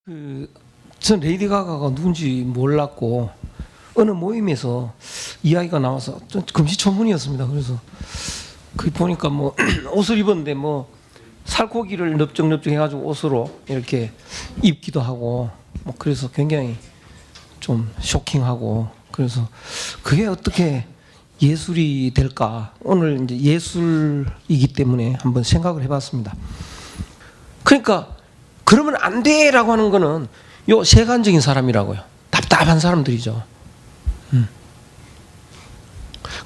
전 레이디 가가가 누군지 몰랐고 어느 모임에서 이야기가 나와서 좀 금시초문이었습니다. 그래서 그 보니까 뭐 옷을 입었는데 뭐 살코기를 넓적넓적 해가지고 옷으로 이렇게 입기도 하고 뭐 그래서 굉장히 좀 쇼킹하고 그래서 그게 어떻게 예술이 될까? 오늘 이제 예술이기 때문에 한번 생각을 해봤습니다. 그러니까 그러면 안 돼라고 하는 거는 요 세간적인 사람이라고요. 답답한 사람들이죠.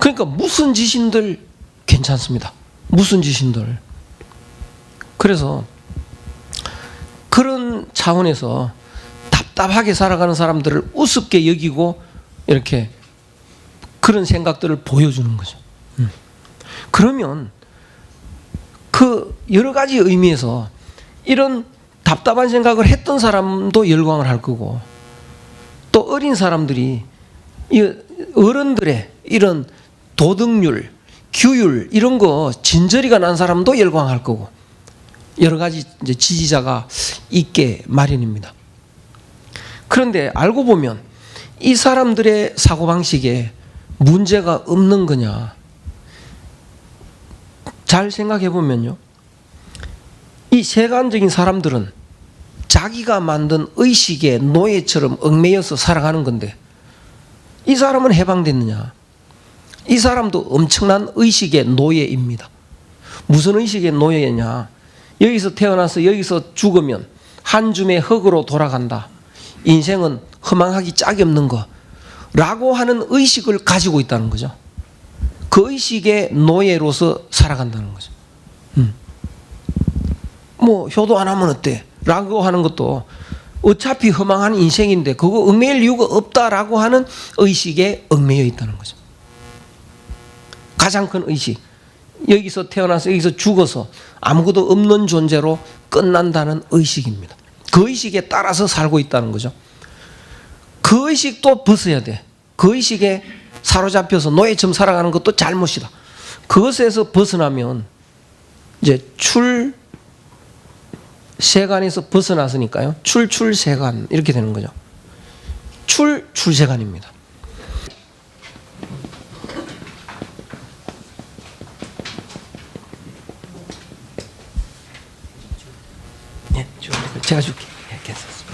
그러니까 무슨 짓인들 괜찮습니다. 무슨 짓인들. 그래서 그런 차원에서 답답하게 살아가는 사람들을 우습게 여기고 이렇게 그런 생각들을 보여주는 거죠. 그러면 그 여러 가지 의미에서 이런 답답한 생각을 했던 사람도 열광을 할 거고 또 어린 사람들이 이 어른들의 이런 도덕률, 규율 이런 거 진저리가 난 사람도 열광할 거고 여러 가지 이제 지지자가 있게 마련입니다. 그런데 알고 보면 이 사람들의 사고방식에 문제가 없는 거냐? 잘 생각해 보면요. 이 세간적인 사람들은 자기가 만든 의식의 노예처럼 얽매여서 살아가는 건데 이 사람은 해방됐느냐? 이 사람도 엄청난 의식의 노예입니다. 무슨 의식의 노예냐? 여기서 태어나서 여기서 죽으면 한 줌의 흙으로 돌아간다. 인생은 허망하기 짝이 없는 거 라고 하는 의식을 가지고 있다는 거죠. 그 의식의 노예로서 살아간다는 거죠. 뭐 효도 안 하면 어때? 라고 하는 것도 어차피 허망한 인생인데 그거 얽매일 이유가 없다라고 하는 의식에 얽매여 있다는 거죠. 가장 큰 의식. 여기서 태어나서 여기서 죽어서 아무것도 없는 존재로 끝난다는 의식입니다. 그 의식에 따라서 살고 있다는 거죠. 그 의식도 벗어야 돼. 그 의식에 사로잡혀서 노예처럼 살아가는 것도 잘못이다. 그것에서 벗어나면 이제 출세간에서 벗어났으니까요. 출세간 이렇게 되는 거죠. 출세간입니다. 예, 제가 줄게. 예, 괜찮습니다.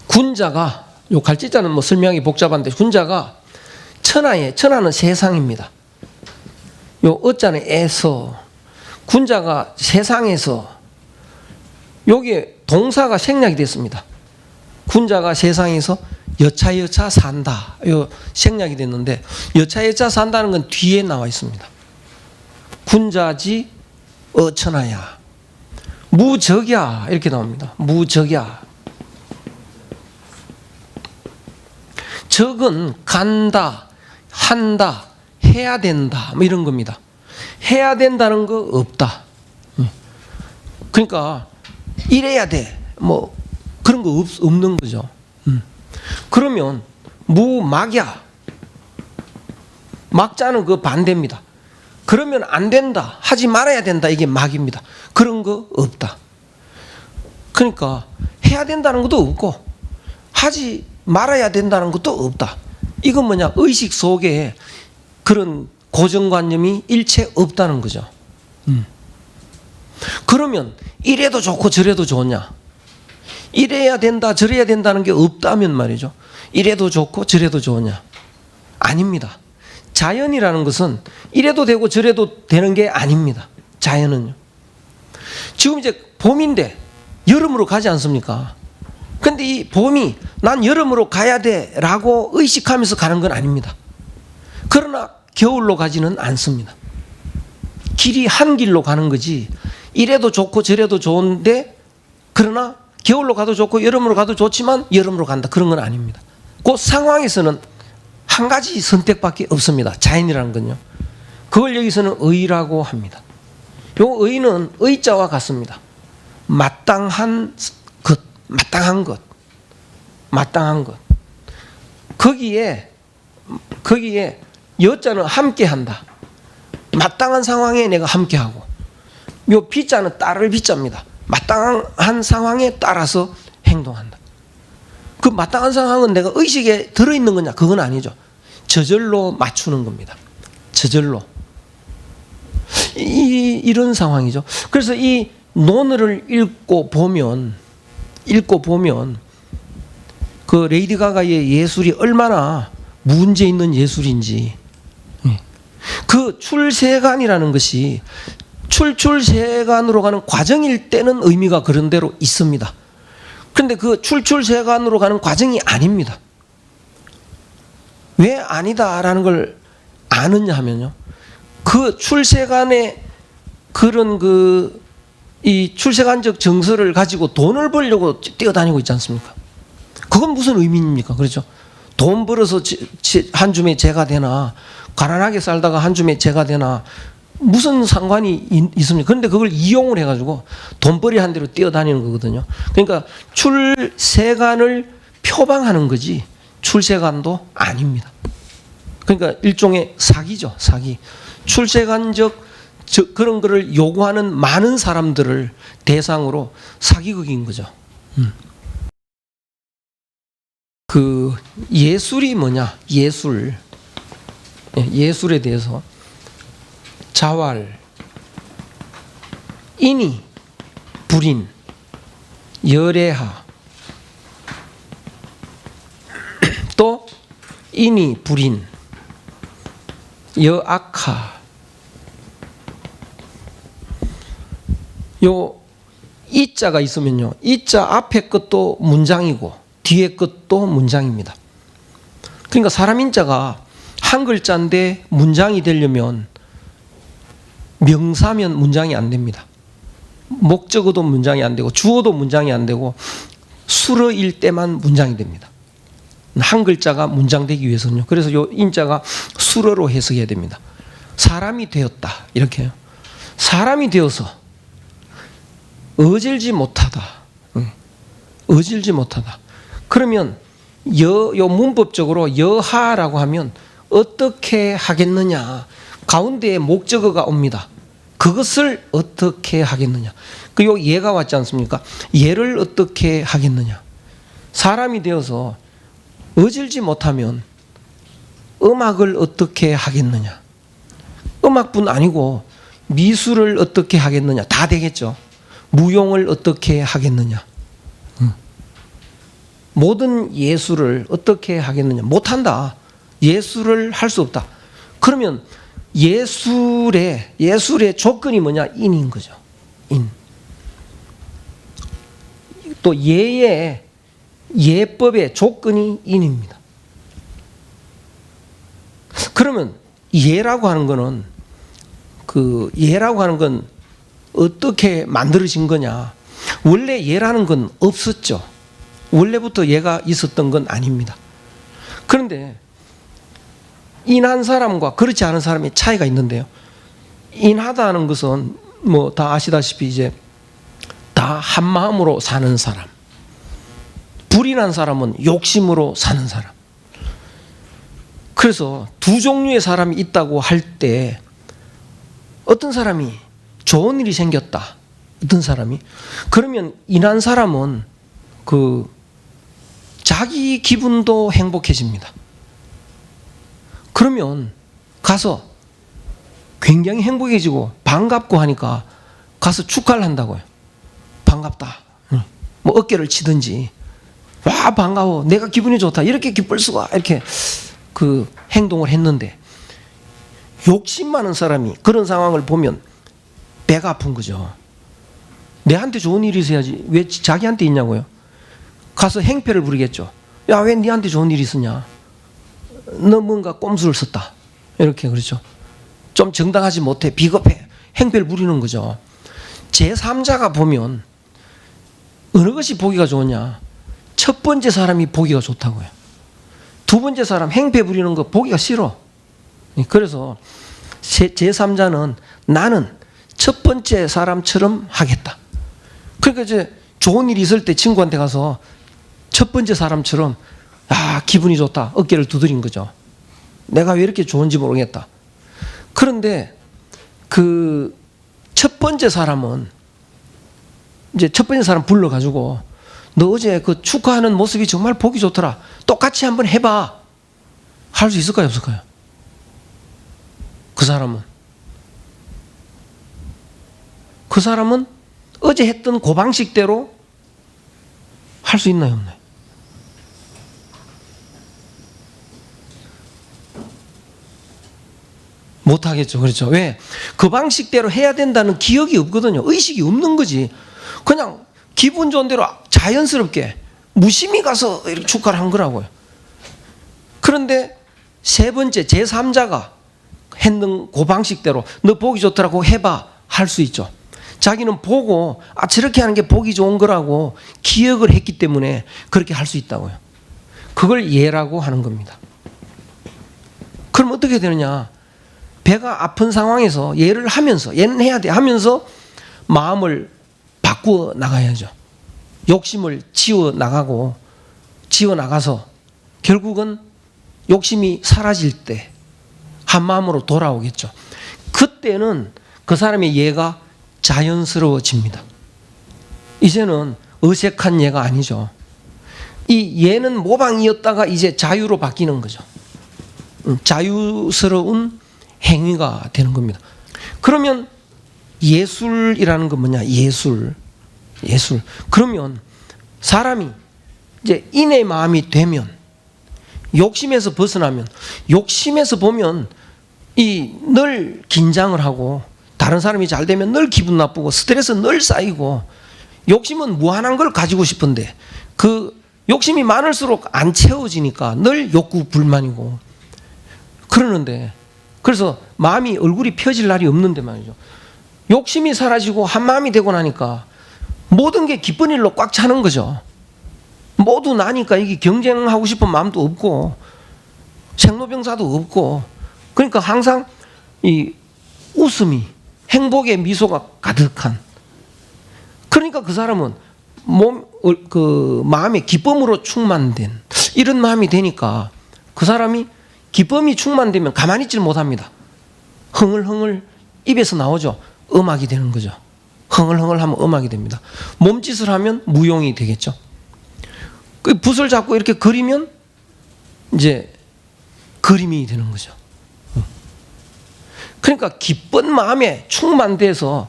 군자가 요 갈지자는 뭐 설명이 복잡한데 군자가 천하는 세상입니다. 요 어자는 에서 군자가 세상에서 요게 동사가 생략이 됐습니다. 군자가 세상에서 여차여차 산다. 요 생략이 됐는데 여차여차 산다는 건 뒤에 나와 있습니다. 군자지 어천하야 무적야 이렇게 나옵니다. 무적야. 적은 간다, 한다, 해야 된다 뭐 이런 겁니다. 해야 된다는 거 없다. 그러니까 이래야 돼 뭐 그런 거 없는 거죠. 그러면 무막야 막자는 그 반대입니다. 그러면 안 된다 하지 말아야 된다 이게 막입니다. 그런 거 없다. 그러니까 해야 된다는 것도 없고 하지 말아야 된다는 것도 없다. 이건 뭐냐? 의식 속에 그런 고정관념이 일체 없다는 거죠. 그러면 이래도 좋고 저래도 좋냐? 이래야 된다 저래야 된다는 게 없다면 말이죠. 이래도 좋고 저래도 좋냐? 아닙니다. 자연이라는 것은 이래도 되고 저래도 되는 게 아닙니다. 자연은요. 지금 이제 봄인데 여름으로 가지 않습니까? 근데 이 봄이 난 여름으로 가야 돼 라고 의식하면서 가는 건 아닙니다. 그러나 겨울로 가지는 않습니다. 길이 한 길로 가는 거지 이래도 좋고 저래도 좋은데 그러나 겨울로 가도 좋고 여름으로 가도 좋지만 여름으로 간다 그런 건 아닙니다. 그 상황에서는 한 가지 선택밖에 없습니다. 자연이라는 건요. 그걸 여기서는 의라고 합니다. 요 의는 의자와 같습니다. 마땅한 것. 거기에 여자는 함께한다. 마땅한 상황에 내가 함께하고, 요 비자는 따를 비자입니다. 마땅한 상황에 따라서 행동한다. 그 마땅한 상황은 내가 의식에 들어있는 거냐? 그건 아니죠. 저절로 맞추는 겁니다. 저절로. 이런 상황이죠. 그래서 이 논어를 읽고 보면 그 레이디 가가의 예술이 얼마나 문제 있는 예술인지, 그 출세관이라는 것이 출출세관으로 가는 과정일 때는 의미가 그런 대로 있습니다. 그런데 그 출출세관으로 가는 과정이 아닙니다. 왜 아니다라는 걸 아느냐 하면요, 그 출세관의 그런 이 출세관적 정서를 가지고 돈을 벌려고 뛰어다니고 있지 않습니까? 그건 무슨 의미입니까? 그렇죠? 돈 벌어서 한 줌에 재가 되나, 가난하게 살다가 한 줌에 재가 되나, 무슨 상관이 있습니까? 그런데 그걸 이용을 해가지고 돈벌이 한 대로 뛰어다니는 거거든요. 그러니까 출세관을 표방하는 거지 출세관도 아닙니다. 그러니까 일종의 사기죠, 사기. 출세관적 그런 거를 요구하는 많은 사람들을 대상으로 사기극인 거죠. 그 예술이 뭐냐? 예술에 대해서 자활, 인이, 불인, 열애하, 또 인이, 불인, 여악하. 요 이자가 있으면요, 이자 앞에 것도 문장이고 뒤에 것도 문장입니다. 그러니까 사람 인자가 한 글자인데 문장이 되려면 명사면 문장이 안 됩니다. 목적어도 문장이 안 되고 주어도 문장이 안 되고 수러일 때만 문장이 됩니다. 한 글자가 문장되기 위해서는요. 그래서 요 인자가 수러로 해석해야 됩니다. 사람이 되었다, 이렇게요. 사람이 되어서 어질지 못하다. 어질지 못하다. 그러면 요 문법적으로 여하라고 하면 어떻게 하겠느냐, 가운데에 목적어가 옵니다. 그것을 어떻게 하겠느냐. 그 요 예가 왔지 않습니까? 예를 어떻게 하겠느냐. 사람이 되어서 어질지 못하면 음악을 어떻게 하겠느냐. 음악뿐 아니고 미술을 어떻게 하겠느냐. 다 되겠죠. 무용을 어떻게 하겠느냐. 모든 예술을 어떻게 하겠느냐. 못한다. 예술을 할 수 없다. 그러면 예술의 조건이 뭐냐? 인인 거죠. 인. 또 예법의 조건이 인입니다. 그러면 예라고 하는 거는 어떻게 만들어진 거냐? 원래 예라는 건 없었죠. 원래부터 예가 있었던 건 아닙니다. 그런데 인한 사람과 그렇지 않은 사람의 차이가 있는데요. 인하다는 것은 뭐 다 아시다시피 이제 다 한 마음으로 사는 사람. 불인한 사람은 욕심으로 사는 사람. 그래서 두 종류의 사람이 있다고 할 때 어떤 사람이 좋은 일이 생겼다. 어떤 사람이. 그러면 인한 사람은 자기 기분도 행복해집니다. 그러면 가서 굉장히 행복해지고 반갑고 하니까 가서 축하를 한다고요. 반갑다. 뭐 어깨를 치든지, 와 반가워, 내가 기분이 좋다, 이렇게 기쁠 수가, 이렇게 행동을 했는데, 욕심 많은 사람이 그런 상황을 보면 배가 아픈 거죠. 내한테 좋은 일이 있어야지 왜 자기한테 있냐고요. 가서 행패를 부리겠죠. 야, 왜 니한테 좋은 일이 있었냐, 너 뭔가 꼼수를 썼다, 이렇게. 그렇죠. 좀 정당하지 못해, 비겁해, 행패를 부리는 거죠. 제3자가 보면 어느 것이 보기가 좋으냐, 첫 번째 사람이 보기가 좋다고요. 두 번째 사람 행패 부리는 거 보기가 싫어. 그래서 제3자는 나는 첫 번째 사람처럼 하겠다. 그러니까 이제 좋은 일이 있을 때 친구한테 가서 첫 번째 사람처럼, 기분이 좋다, 어깨를 두드린 거죠. 내가 왜 이렇게 좋은지 모르겠다. 그런데 그 첫 번째 사람은 이제 첫 번째 사람 불러가지고 너 어제 그 축하하는 모습이 정말 보기 좋더라. 똑같이 한번 해봐. 할 수 있을까요, 없을까요? 그 사람은 어제 했던 그 방식대로 할 수 있나요, 없나요? 못하겠죠. 그렇죠. 왜? 그 방식대로 해야 된다는 기억이 없거든요. 의식이 없는 거지. 그냥 기분 좋은 대로 자연스럽게 무심히 가서 이렇게 축하를 한 거라고요. 그런데 세 번째 제3자가 했는 그 방식대로 너 보기 좋더라고 해봐 할 수 있죠. 자기는 보고 저렇게 하는 게 보기 좋은 거라고 기억을 했기 때문에 그렇게 할 수 있다고요. 그걸 예라고 하는 겁니다. 그럼 어떻게 되느냐? 배가 아픈 상황에서 예를 하면서 얘는 해야 돼 하면서 마음을 바꾸어 나가야죠. 욕심을 지워 나가서 결국은 욕심이 사라질 때 한 마음으로 돌아오겠죠. 그때는 그 사람의 예가 자연스러워집니다. 이제는 어색한 예가 아니죠. 이 예는 모방이었다가 이제 자유로 바뀌는 거죠. 자유스러운 행위가 되는 겁니다. 그러면 예술이라는 건 뭐냐? 예술. 그러면 사람이 이제 인의 마음이 되면 욕심에서 벗어나면 욕심에서 보면 이 늘 긴장을 하고 다른 사람이 잘 되면 늘 기분 나쁘고 스트레스 늘 쌓이고 욕심은 무한한 걸 가지고 싶은데 그 욕심이 많을수록 안 채워지니까 늘 욕구 불만이고 그러는데 그래서 마음이 얼굴이 펴질 날이 없는데 말이죠. 욕심이 사라지고 한 마음이 되고 나니까 모든 게 기쁜 일로 꽉 차는 거죠. 모두 나니까 이게 경쟁하고 싶은 마음도 없고 생로병사도 없고 그러니까 항상 이 웃음이 행복의 미소가 가득한 그러니까 그 사람은 마음의 기쁨으로 충만된 이런 마음이 되니까 그 사람이 기쁨이 충만되면 가만히 있질 못합니다. 흥얼흥얼 입에서 나오죠. 음악이 되는 거죠. 흥얼흥얼 하면 음악이 됩니다. 몸짓을 하면 무용이 되겠죠. 그 붓을 잡고 이렇게 그리면 이제 그림이 되는 거죠. 그러니까 기쁜 마음에 충만돼서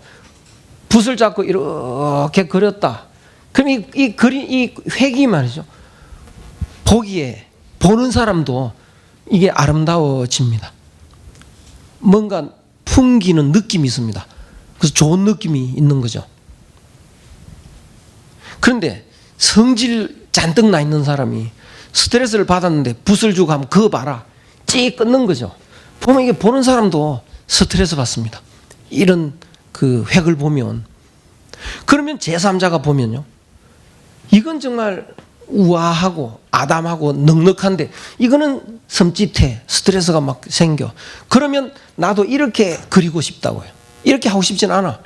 붓을 잡고 이렇게 그렸다. 그럼 이 획이 말이죠. 보기에 보는 사람도 이게 아름다워집니다. 뭔가 풍기는 느낌이 있습니다. 그래서 좋은 느낌이 있는 거죠. 그런데 성질 잔뜩 나 있는 사람이 스트레스를 받았는데 붓을 주고 하면 그거 봐라. 찌 끊는 거죠. 보면 이게 보는 사람도 스트레스 받습니다. 이런 그 획을 보면. 그러면 제3자가 보면요. 이건 정말 우아하고 아담하고 넉넉한데 이거는 섬찟해. 스트레스가 막 생겨. 그러면 나도 이렇게 그리고 싶다고요. 이렇게 하고 싶진 않아.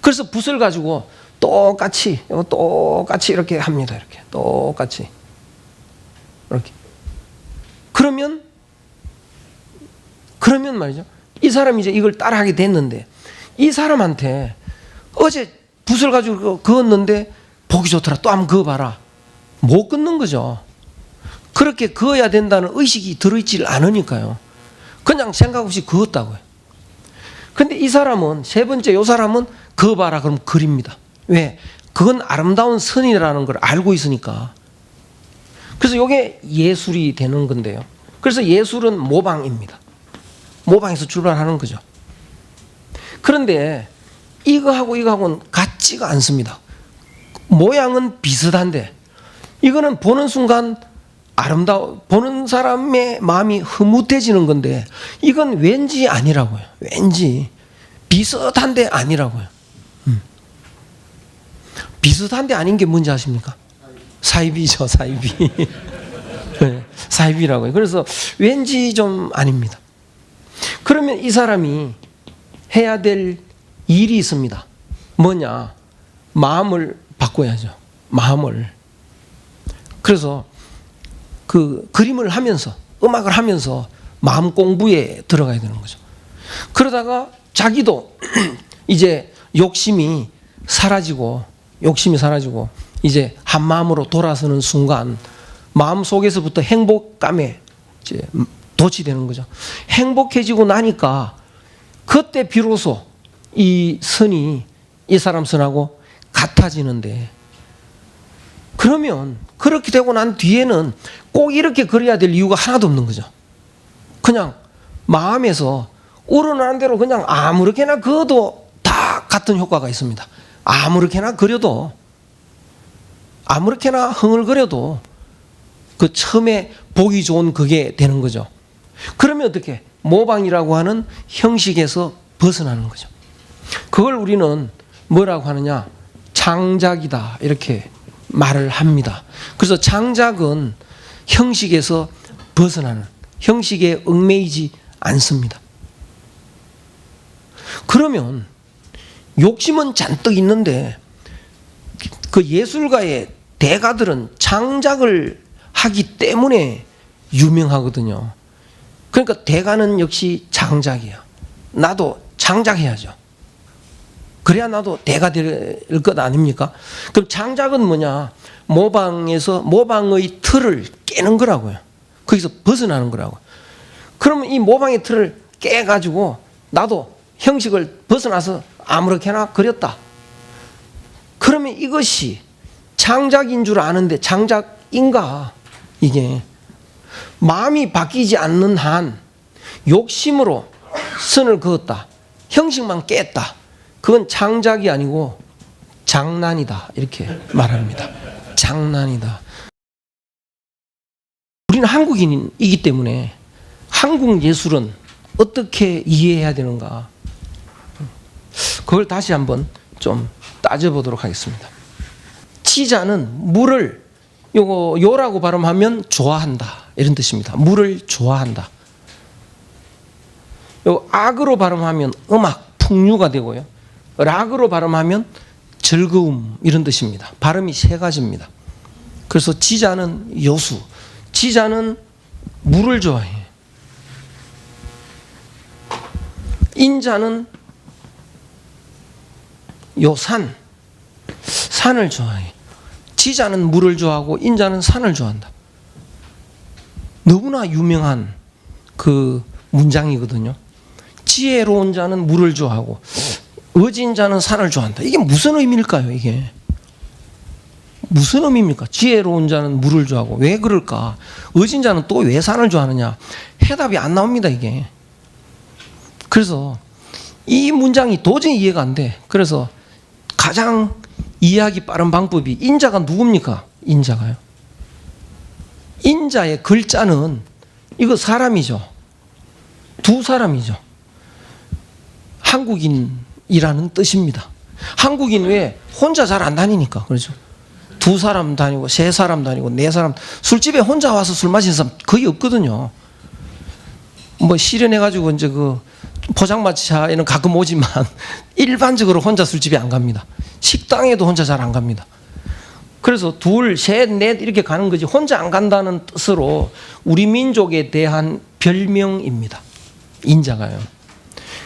그래서 붓을 가지고 똑같이 이렇게 합니다. 이렇게 똑같이 이렇게. 그러면 말이죠. 이 사람이 이제 이걸 따라하게 됐는데 이 사람한테 어제 붓을 가지고 그었는데 보기 좋더라. 또 한번 그어봐라. 못 끊는 거죠. 그렇게 그어야 된다는 의식이 들어있질 않으니까요. 그냥 생각 없이 그었다고요. 근데 이 사람은 세 번째 이 사람은 그어봐라 그럼 그립니다. 왜? 그건 아름다운 선이라는 걸 알고 있으니까. 그래서 이게 예술이 되는 건데요. 그래서 예술은 모방입니다. 모방에서 출발하는 거죠. 그런데 이거하고는 같지가 않습니다. 모양은 비슷한데 이거는 보는 순간 보는 사람의 마음이 흐뭇해지는 건데 이건 왠지 아니라고요. 왠지 비슷한데 아니라고요. 비슷한데 아닌 게 뭔지 아십니까? 사이비죠, 사이비. 네, 사이비라고요. 그래서 왠지 좀 아닙니다. 그러면 이 사람이 해야 될 일이 있습니다. 뭐냐? 마음을 바꿔야죠. 마음을. 그래서 그 그림을 하면서 음악을 하면서 마음 공부에 들어가야 되는 거죠. 그러다가 자기도 이제 욕심이 사라지고 이제 한 마음으로 돌아서는 순간 마음 속에서부터 행복감에 이제 도취되는 거죠. 행복해지고 나니까 그때 비로소 이 선이 이 사람 선하고 같아지는데, 그러면 그렇게 되고 난 뒤에는 꼭 이렇게 그려야 될 이유가 하나도 없는 거죠. 그냥 마음에서 우러나는 대로 그냥 아무렇게나 그어도 다 같은 효과가 있습니다. 아무렇게나 그려도, 아무렇게나 흥얼거려도 그 처음에 보기 좋은 그게 되는 거죠. 그러면 어떻게? 모방이라고 하는 형식에서 벗어나는 거죠. 그걸 우리는 뭐라고 하느냐? 장작이다, 이렇게 말을 합니다. 그래서 장작은 형식에서 벗어나는, 형식에 얽매이지 않습니다. 그러면 욕심은 잔뜩 있는데 그 예술가의 대가들은 장작을 하기 때문에 유명하거든요. 그러니까 대가는 역시 장작이야. 나도 장작해야죠. 그래야 나도 대가 될 것 아닙니까? 그럼 장작은 뭐냐? 모방의 틀을 깨는 거라고요. 거기서 벗어나는 거라고. 그러면 이 모방의 틀을 깨가지고 나도 형식을 벗어나서 아무렇게나 그렸다. 그러면 이것이 장작인 줄 아는데 장작인가? 이게 마음이 바뀌지 않는 한 욕심으로 선을 그었다. 형식만 깼다. 그건 장작이 아니고 장난이다, 이렇게 말합니다. 장난이다. 우리는 한국인이기 때문에 한국 예술은 어떻게 이해해야 되는가? 그걸 다시 한번 좀 따져보도록 하겠습니다. 치자는 물을 요라고 발음하면 좋아한다, 이런 뜻입니다. 물을 좋아한다. 요 악으로 발음하면 음악, 풍류가 되고요. 락으로 발음하면 즐거움, 이런 뜻입니다. 발음이 세 가지입니다. 그래서 지자는 여수, 지자는 물을 좋아해. 인자는 요산, 산을 좋아해. 지자는 물을 좋아하고 인자는 산을 좋아한다. 너무나 유명한 그 문장이거든요. 지혜로운 자는 물을 좋아하고 어진 자는 산을 좋아한다. 이게 무슨 의미일까요? 이게 무슨 의미입니까? 지혜로운 자는 물을 좋아하고 왜 그럴까? 어진 자는 또 왜 산을 좋아하느냐? 해답이 안 나옵니다, 이게. 그래서 이 문장이 도저히 이해가 안 돼. 그래서 가장 이해하기 빠른 방법이, 인자가 누굽니까? 인자가요. 인자의 글자는 이거 사람이죠. 두 사람이죠. 한국인이라는 뜻입니다. 한국인 왜 혼자 잘 안 다니니까 그렇죠. 두 사람 다니고 세 사람 다니고 네 사람, 술집에 혼자 와서 술 마시는 사람 거의 없거든요. 뭐 실현해가지고 이제 그 포장마차에는 가끔 오지만 일반적으로 혼자 술집에 안 갑니다. 식당에도 혼자 잘 안 갑니다. 그래서 둘, 셋, 넷 이렇게 가는 거지 혼자 안 간다는 뜻으로 우리 민족에 대한 별명입니다. 인자가요.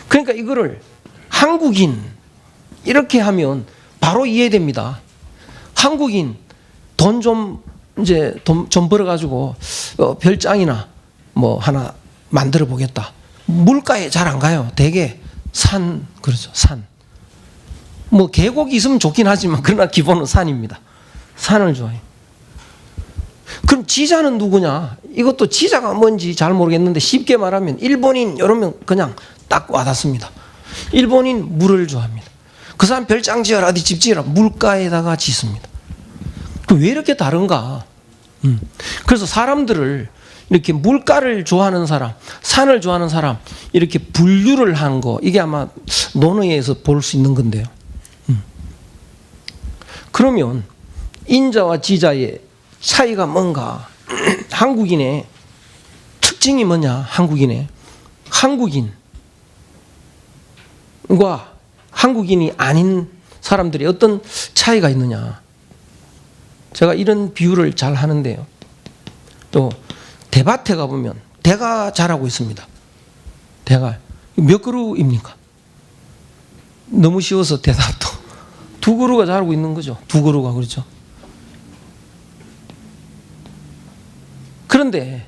그러니까 이거를 한국인 이렇게 하면 바로 이해됩니다. 한국인 돈 좀 벌어가지고 별장이나 뭐 하나 만들어 보겠다. 물가에 잘 안 가요. 대개 산, 그렇죠. 산. 뭐 계곡이 있으면 좋긴 하지만 그러나 기본은 산입니다. 산을 좋아해요. 그럼 지자는 누구냐? 이것도 지자가 뭔지 잘 모르겠는데 쉽게 말하면 일본인 이러면 그냥 딱 와닿습니다. 일본인 물을 좋아합니다. 그 사람 별장 지어라, 어디 집 지어라, 물가에다가 짓습니다. 왜 이렇게 다른가? 그래서 사람들을 이렇게 물가를 좋아하는 사람, 산을 좋아하는 사람 이렇게 분류를 한 거, 이게 아마 논어에서 볼 수 있는 건데요. 그러면 인자와 지자의 차이가 뭔가? 한국인의 특징이 뭐냐? 한국인과 한국인이 아닌 사람들이 어떤 차이가 있느냐? 제가 이런 비유를 잘 하는데요. 또 대밭에 가보면 대가 자라고 있습니다. 대가 몇 그루입니까? 너무 쉬워서 대답도 두 그루가 자르고 있는 거죠. 두 그루가. 그렇죠. 그런데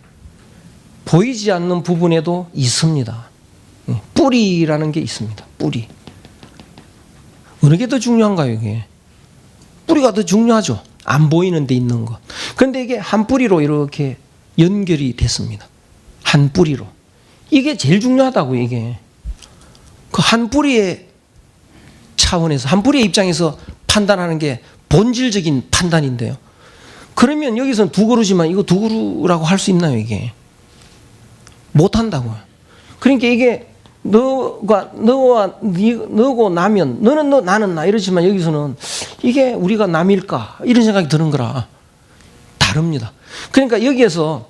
보이지 않는 부분에도 있습니다. 뿌리라는 게 있습니다. 뿌리. 어느 게 더 중요한가요, 이게? 뿌리가 더 중요하죠. 안 보이는 데 있는 것. 그런데 이게 한 뿌리로 이렇게 연결이 됐습니다. 한 뿌리로. 이게 제일 중요하다고, 이게. 그 한 뿌리의 차원에서, 한 뿌리의 입장에서 판단하는 게 본질적인 판단인데요. 그러면 여기서는 두 그루지만 이거 두 그루라고 할 수 있나요, 이게? 못 한다고요. 그러니까 이게 너고 나면 너는 너 나는 나 이러지만 여기서는 이게 우리가 남일까 이런 생각이 드는 거라 다릅니다. 그러니까 여기에서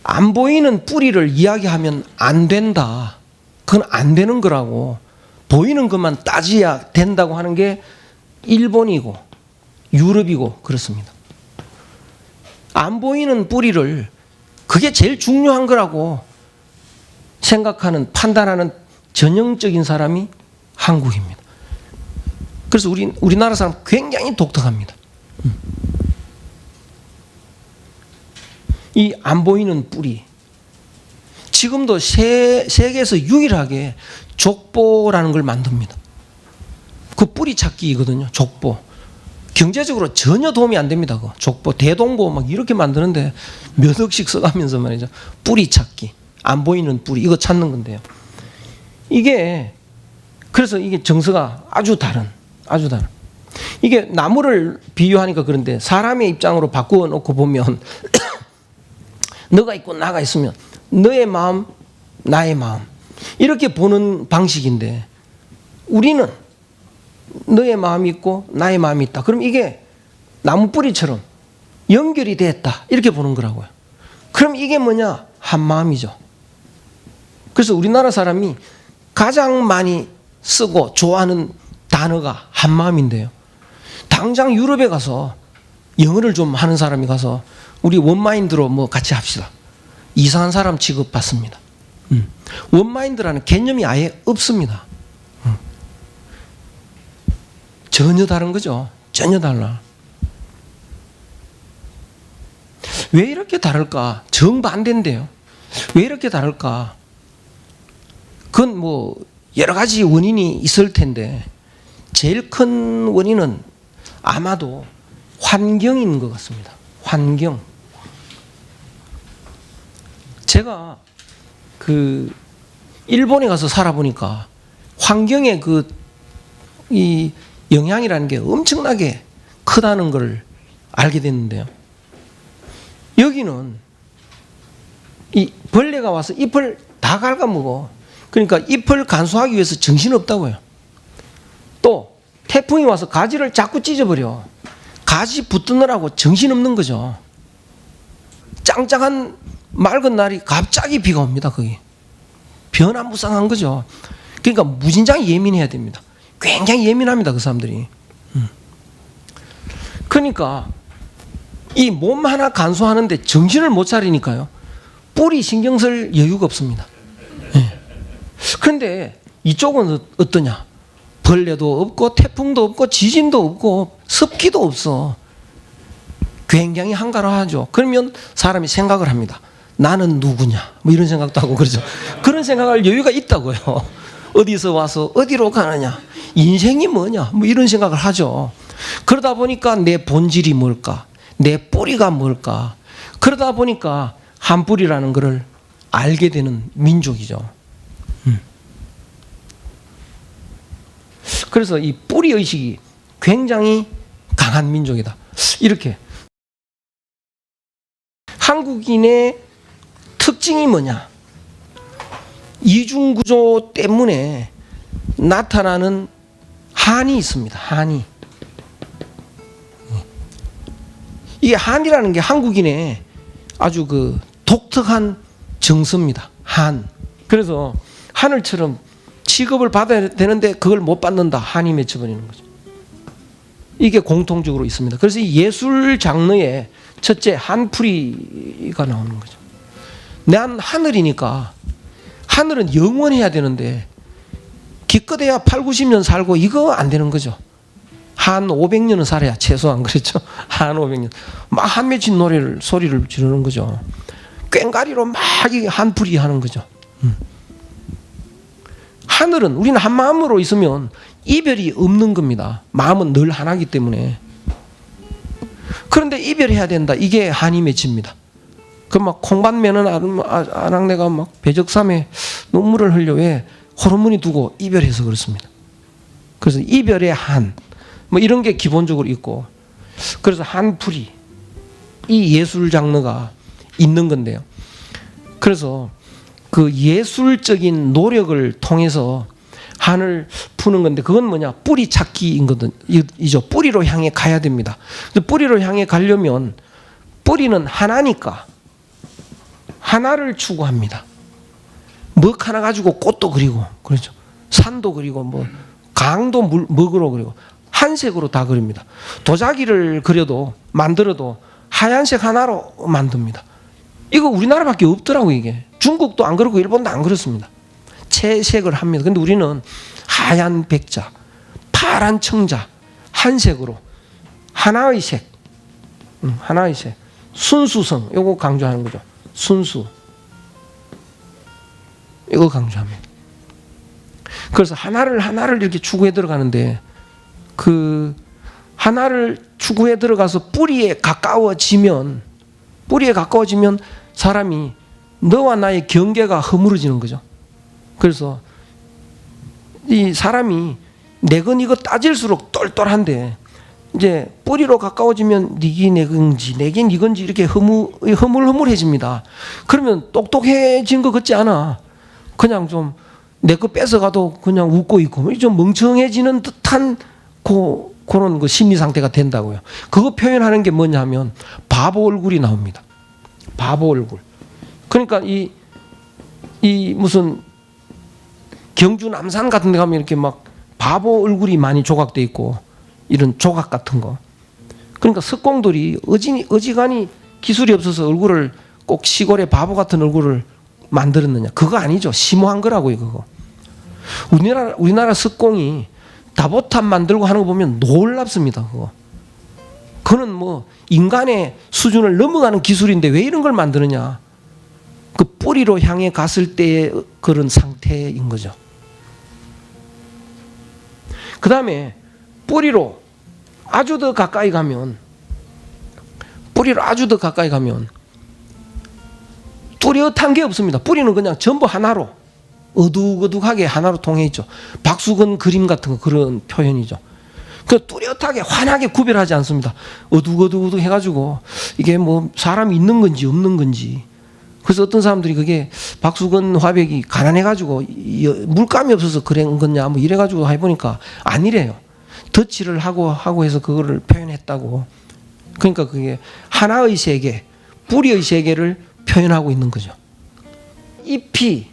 안 보이는 뿌리를 이야기하면 안 된다. 그건 안 되는 거라고. 보이는 것만 따져야 된다고 하는 게 일본이고 유럽이고 그렇습니다. 안 보이는 뿌리를 그게 제일 중요한 거라고 생각하는, 판단하는 전형적인 사람이 한국입니다. 그래서 우리나라 사람 굉장히 독특합니다. 이 안 보이는 뿌리. 지금도 세계에서 유일하게 족보라는 걸 만듭니다. 그 뿌리 찾기거든요. 족보. 경제적으로 전혀 도움이 안 됩니다. 그 족보, 대동보 막 이렇게 만드는데 몇 억씩 써가면서 말이죠. 뿌리 찾기. 안 보이는 뿌리. 이거 찾는 건데요. 이게, 그래서 이게 정서가 아주 다른. 이게 나무를 비유하니까 그런데 사람의 입장으로 바꾸어 놓고 보면 너가 있고 나가 있으면 너의 마음, 나의 마음. 이렇게 보는 방식인데 우리는 너의 마음이 있고 나의 마음이 있다. 그럼 이게 나무 뿌리처럼 연결이 됐다. 이렇게 보는 거라고요. 그럼 이게 뭐냐? 한 마음이죠. 그래서 우리나라 사람이 가장 많이 쓰고 좋아하는 단어가 한 마음인데요. 당장 유럽에 가서 영어를 좀 하는 사람이 가서 우리 원마인드로 뭐 같이 합시다. 이상한 사람 취급받습니다. 원마인드라는 개념이 아예 없습니다. 전혀 다른 거죠. 전혀 달라. 왜 이렇게 다를까? 정반대인데요. 왜 이렇게 다를까? 그건 뭐 여러 가지 원인이 있을 텐데 제일 큰 원인은 아마도 환경인 것 같습니다. 환경. 제가 그 일본에 가서 살아보니까 환경의 이 영향이라는 게 엄청나게 크다는 걸 알게 됐는데요. 여기는 이 벌레가 와서 잎을 다 갉아먹어. 그러니까 잎을 간수하기 위해서 정신없다고요. 또 태풍이 와서 가지를 자꾸 찢어버려. 가지 붙드느라고 정신없는 거죠. 짱짱한 맑은 날이 갑자기 비가 옵니다. 거기 변화무쌍한 거죠. 그러니까 무진장이 예민해야 됩니다. 굉장히 예민합니다. 그 사람들이. 그러니까 이 몸 하나 간수하는데 정신을 못 차리니까요. 뿌리 신경 쓸 여유가 없습니다. 그런데 이쪽은 어떠냐? 벌레도 없고 태풍도 없고 지진도 없고 습기도 없어. 굉장히 한가로하죠. 그러면 사람이 생각을 합니다. 나는 누구냐? 뭐 이런 생각도 하고 그러죠. 그런 생각할 여유가 있다고요. 어디서 와서 어디로 가느냐? 인생이 뭐냐? 뭐 이런 생각을 하죠. 그러다 보니까 내 본질이 뭘까? 내 뿌리가 뭘까? 그러다 보니까 한 뿌리라는 것을 알게 되는 민족이죠. 그래서 이 뿌리 의식이 굉장히 강한 민족이다. 이렇게 한국인의 특징이 뭐냐? 이중구조 때문에 나타나는 한이 있습니다. 한이. 이 한이라는 게 한국인의 아주 그 독특한 정서입니다. 한. 그래서 하늘처럼 취급을 받아야 되는데 그걸 못 받는다. 한이 맺혀버리는 거죠. 이게 공통적으로 있습니다. 그래서 이 예술 장르의 첫째 한풀이가 나오는 거죠. 난 하늘이니까 하늘은 영원해야 되는데 기껏해야 8, 90년 살고 이거 안 되는 거죠. 한 500년은 살아야 최소한, 그렇죠? 한 500년. 막 한 맺힌 소리를 지르는 거죠. 꽹가리로 막 한풀이 하는 거죠. 하늘은, 우리는 한 마음으로 있으면 이별이 없는 겁니다. 마음은 늘 하나이기 때문에. 그런데 이별해야 된다. 이게 한이 맺힙니다. 그 막 콩밭매는 아낙네가 막 배적삼에 눈물을 흘려. 왜? 호르몬이 두고 이별해서 그렇습니다. 그래서 이별의 한, 뭐 이런 게 기본적으로 있고, 그래서 한풀이, 이 예술 장르가 있는 건데요. 그래서 그 예술적인 노력을 통해서 한을 푸는 건데, 그건 뭐냐? 뿌리 찾기인 거든 이죠. 뿌리로 향해 가야 됩니다. 뿌리로 향해 가려면 뿌리는 하나니까 하나를 추구합니다. 먹 하나 가지고 꽃도 그리고, 그렇죠? 산도 그리고, 뭐 강도 먹으로 그리고 한색으로 다 그립니다. 도자기를 그려도 만들어도 하얀색 하나로 만듭니다. 이거 우리나라밖에 없더라고. 이게 중국도 안 그렇고 일본도 안 그렇습니다. 채색을 합니다. 근데 우리는 하얀 백자, 파란 청자, 한색으로 하나의 색, 하나의 색, 순수성, 이거 강조하는 거죠. 순수, 이거 강조합니다. 그래서 하나를 이렇게 추구해 들어가는데, 그 하나를 추구해 들어가서 뿌리에 가까워지면 사람이 너와 나의 경계가 허물어지는 거죠. 그래서 이 사람이 내건 이거 따질수록 똘똘한데, 이제 뿌리로 가까워지면 니기 내건지 내긴 이건지 이렇게 허물허물해집니다. 그러면 똑똑해진 것 같지 않아. 그냥 좀 내 거 뺏어가도 그냥 웃고 있고 좀 멍청해지는 듯한 그런 그 심리 상태가 된다고요. 그거 표현하는 게 뭐냐 하면 바보 얼굴이 나옵니다. 바보 얼굴. 그러니까 이 무슨 경주 남산 같은 데 가면 이렇게 막 바보 얼굴이 많이 조각돼 있고, 이런 조각 같은 거. 그러니까 석공들이 어지간히 기술이 없어서 얼굴을 꼭 시골의 바보 같은 얼굴을 만들었느냐? 그거 아니죠. 심오한 거라고요, 그거. 우리나라 석공이 다보탑 만들고 하는 거 보면 놀랍습니다, 그거. 그거는 뭐 인간의 수준을 넘어가는 기술인데 왜 이런 걸 만드느냐? 그 뿌리로 향해 갔을 때의 그런 상태인 거죠. 그 다음에 뿌리로 아주 더 가까이 가면 뚜렷한 게 없습니다. 뿌리는 그냥 전부 하나로 어둑어둑하게 하나로 통해 있죠. 박수건 그림 같은 거, 그런 표현이죠. 그 뚜렷하게 환하게 구별하지 않습니다. 어둑어둑 해가지고 이게 뭐 사람이 있는 건지 없는 건지. 그래서 어떤 사람들이 그게 박수건 화백이 가난해가지고 물감이 없어서 그런 거냐 뭐 이래가지고 해보니까 아니래요. 덧칠을 하고 해서 그거를 표현했다고. 그러니까 그게 하나의 세계, 뿌리의 세계를 표현하고 있는 거죠. 잎이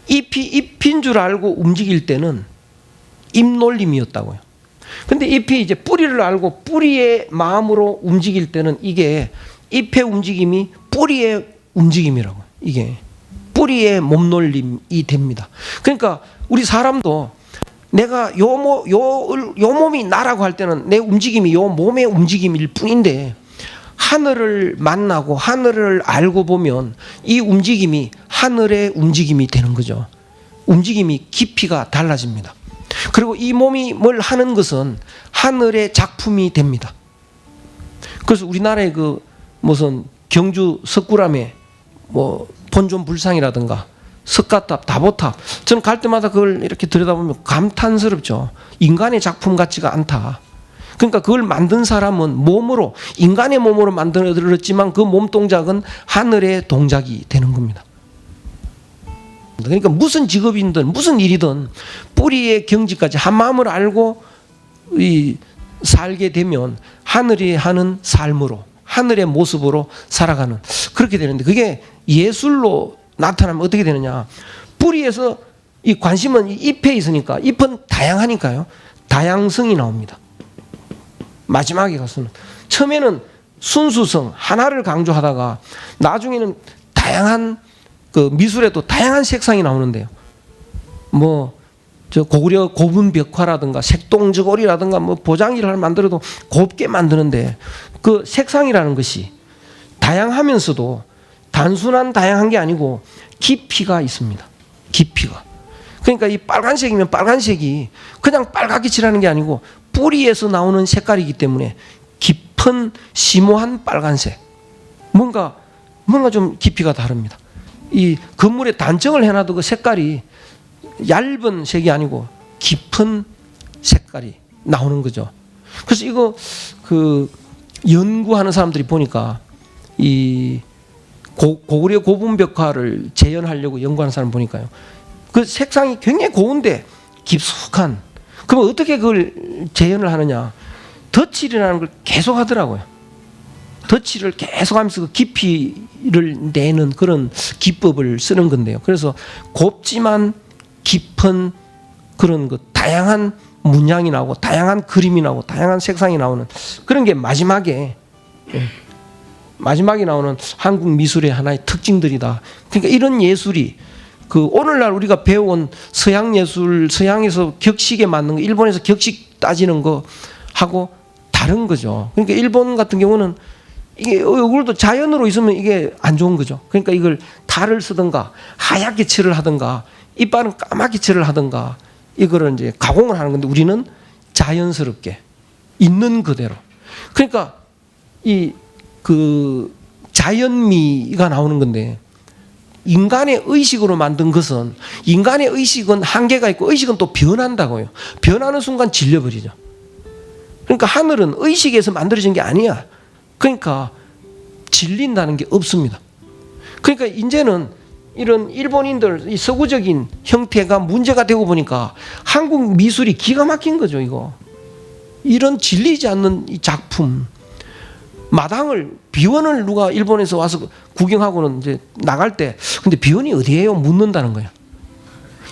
잎인 줄 알고 움직일 때는 잎놀림이었다고요. 근데 잎이 이제 뿌리를 알고 뿌리의 마음으로 움직일 때는 이게 잎의 움직임이 뿌리의 움직임이라고. 이게 뿌리의 몸놀림이 됩니다. 그러니까 우리 사람도 내가 요 몸이 나라고 할 때는 내 움직임이 요 몸의 움직임일 뿐인데, 하늘을 만나고 하늘을 알고 보면 이 움직임이 하늘의 움직임이 되는 거죠. 움직임이 깊이가 달라집니다. 그리고 이 몸이 뭘 하는 것은 하늘의 작품이 됩니다. 그래서 우리나라의 그 무슨 경주 석굴암에 뭐 본존불상이라든가 석가탑, 다보탑, 저는 갈 때마다 그걸 이렇게 들여다보면 감탄스럽죠. 인간의 작품 같지가 않다. 그러니까 그걸 만든 사람은 몸으로, 인간의 몸으로 만들었지만 그 몸 동작은 하늘의 동작이 되는 겁니다. 그러니까 무슨 직업이든 무슨 일이든 뿌리의 경지까지 한 마음을 알고 살게 되면 하늘이 하는 삶으로, 하늘의 모습으로 살아가는, 그렇게 되는데, 그게 예술로 나타나면 어떻게 되느냐? 뿌리에서 이 관심은 이 잎에 있으니까, 잎은 다양하니까요. 다양성이 나옵니다. 마지막에 가서는 처음에는 순수성 하나를 강조하다가 나중에는 다양한 그 미술에도 다양한 색상이 나오는데요. 뭐 저 고구려 고분 벽화라든가 색동저고리라든가 뭐 보장이를 만들어도 곱게 만드는데 그 색상이라는 것이 다양하면서도 단순한 다양한 게 아니고 깊이가 있습니다. 깊이가. 그러니까 이 빨간색이면 빨간색이 그냥 빨갛게 칠하는 게 아니고 뿌리에서 나오는 색깔이기 때문에 깊은 심오한 빨간색. 뭔가 좀 깊이가 다릅니다. 이 건물에 단청을 해놔도 그 색깔이 얇은 색이 아니고 깊은 색깔이 나오는 거죠. 그래서 이거 그 연구하는 사람들이 보니까 이 고구려 고분벽화를 재현하려고 연구하는 사람 보니까요. 그 색상이 굉장히 고운데 깊숙한. 그러면 어떻게 그걸 재현을 하느냐? 덧칠이라는 걸 계속 하더라고요. 덧칠을 계속하면서 그 깊이를 내는 그런 기법을 쓰는 건데요. 그래서 곱지만 깊은 그런 그 다양한 문양이 나오고 다양한 그림이 나오고 다양한 색상이 나오는 그런 게 마지막에 나오는 한국 미술의 하나의 특징들이다. 그러니까 이런 예술이 그 오늘날 우리가 배운 서양 예술, 서양에서 격식에 맞는 거, 일본에서 격식 따지는 거 하고 다른 거죠. 그러니까 일본 같은 경우는 이게 얼굴도 자연으로 있으면 이게 안 좋은 거죠. 그러니까 이걸 탈을 쓰든가 하얗게 칠을 하든가 이빨은 까맣게 칠을 하든가 이거를 이제 가공을 하는 건데 우리는 자연스럽게 있는 그대로. 그러니까 이 그 자연미가 나오는 건데 인간의 의식으로 만든 것은 인간의 의식은 한계가 있고 의식은 또 변한다고요. 변하는 순간 질려버리죠. 그러니까 하늘은 의식에서 만들어진 게 아니야. 그러니까 질린다는 게 없습니다. 그러니까 이제는 이런 일본인들 이 서구적인 형태가 문제가 되고 보니까 한국 미술이 기가 막힌 거죠. 이거 이런 질리지 않는 이 작품 마당을 비원을 누가 일본에서 와서 구경하고는 이제 나갈 때 근데 비원이 어디예요? 묻는다는 거예요.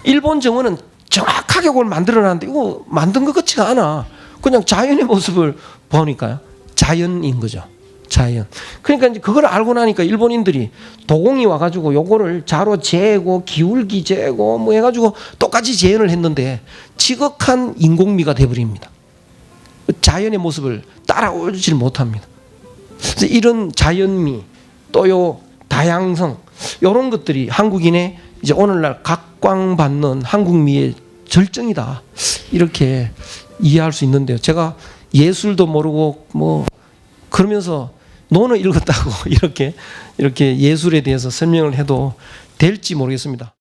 일본 정원은 정확하게 그걸 만들어놨는데 이거 만든 것 같지가 않아. 그냥 자연의 모습을 보니까요. 자연인 거죠. 자연. 그러니까 이제 그걸 알고 나니까 일본인들이 도공이 와가지고 요거를 자로 재고 기울기 재고 뭐 해가지고 똑같이 재현을 했는데 지극한 인공미가 돼버립니다. 자연의 모습을 따라오질 못합니다. 그래서 이런 자연미 또 요 다양성 이런 것들이 한국인의 이제 오늘날 각광받는 한국미의 절정이다. 이렇게 이해할 수 있는데요. 제가 예술도 모르고 뭐 그러면서 논을 읽었다고 이렇게 예술에 대해서 설명을 해도 될지 모르겠습니다.